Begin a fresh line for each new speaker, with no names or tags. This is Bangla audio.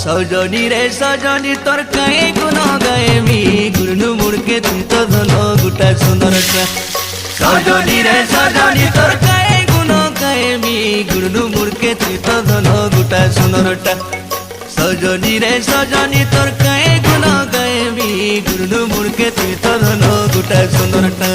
সজনী রে সজনী তোর কায়ে গুণ গায়েমি গুরনু মুড়কে তুই তো ধলো গোটা সুন্দরটা সজনী রে সজনী তোর কায়ে গুণ গায়েমি গুরনু মুড়কে তুই তো ধলো গোটা সুন্দরটা সজনী রে সজনী তোর কায়ে গুণ গায়েমি গুরনু মুড়কে তুই তো ধলো গোটা সুন্দরটা